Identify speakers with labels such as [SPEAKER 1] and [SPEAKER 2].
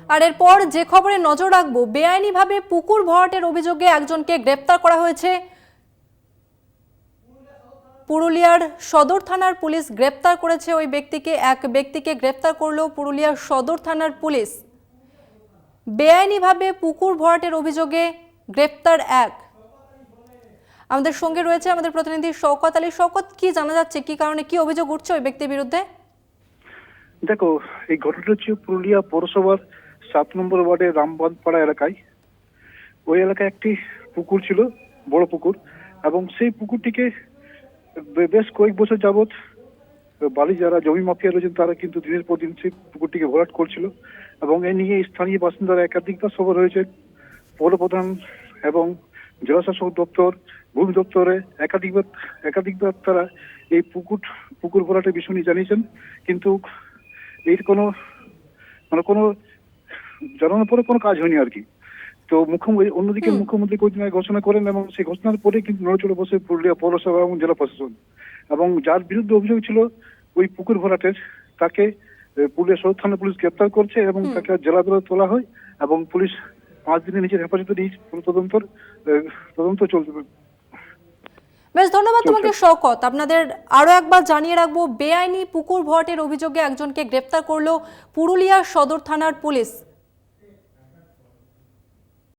[SPEAKER 1] আর এরপর যে খবরে নজর রাখবো, বেআইনিভাবে পুকুর ভরাটের অভিযোগে একজনকে গ্রেপ্তার করা হয়েছে। পুরুলিয়ার সদর থানার পুলিশ গ্রেপ্তার করেছে ওই ব্যক্তিকে। এক ব্যক্তিকে গ্রেপ্তার করলো পুরুলিয়ার সদর থানার পুলিশ। বেআইনিভাবে পুকুর ভরাটের অভিযোগে গ্রেপ্তার এক। আমাদের সঙ্গে রয়েছে আমাদের প্রতিনিধি শওকত আলী। শওকত, কি জানা যাচ্ছে, কি কারণে, কি অভিযোগ উঠছে ওই ব্যক্তির বিরুদ্ধে?
[SPEAKER 2] দেখো, এই ঘটনাটা হচ্ছে পুরুলিয়া পৌরসভার 7 নম্বর ওয়ার্ডের রামবাঁধপাড়া এলাকায়। ওই এলাকায় একটি পুকুর ছিল, বড় পুকুর, এবং সেই পুকুরটিকে বেশ কয়েক বছর যাবৎ বালি যারা জমি মাফিয়া রয়েছেন তারা কিন্তু দিনের পর দিন সেই পুকুরটিকে ভরাট করছিল, এবং এ নিয়ে স্থানীয় বাসিন্দারা একাধিকবার সরব হয়েছে পৌর প্রধান এবং জেলাশাসক দপ্তর, ভূমি দপ্তরে একাধিকবার তারা এই পুকুর ভরাটের বিষয় নিয়ে জানিয়েছেন, কিন্তু এর কোনো কোনো জানানোর পরে কোনো কাজ হয়নি আর কি। তো অন্যদিকে মুখ্যমন্ত্রী কয়েকদিন আগে ঘোষণা করেন, এবং সেই ঘোষণার পরে কিন্তু নড়েচড়ে বসে পুরুলিয়া পৌরসভা এবং জেলা প্রশাসন। এবং যার বিরুদ্ধে অভিযোগ ছিল ওই পুকুর ভরাটের, তাকে পুরুলিয়া সদর থানা পুলিশ গ্রেপ্তার করছে এবং তাকে জেলা আদালতে তোলা হয়, এবং পুলিশ 5 দিনের নিজের হেফাজতে নিয়ে তদন্ত চলছে।
[SPEAKER 1] বেশ, ধন্যবাদ তোমাকে শওকত। আপনাদের আরো একবার জানিয়ে রাখবো, বেআইনি পুকুর ভরাটের অভিযোগে একজনকে গ্রেপ্তার করলো পুরুলিয়া সদর থানার পুলিশ।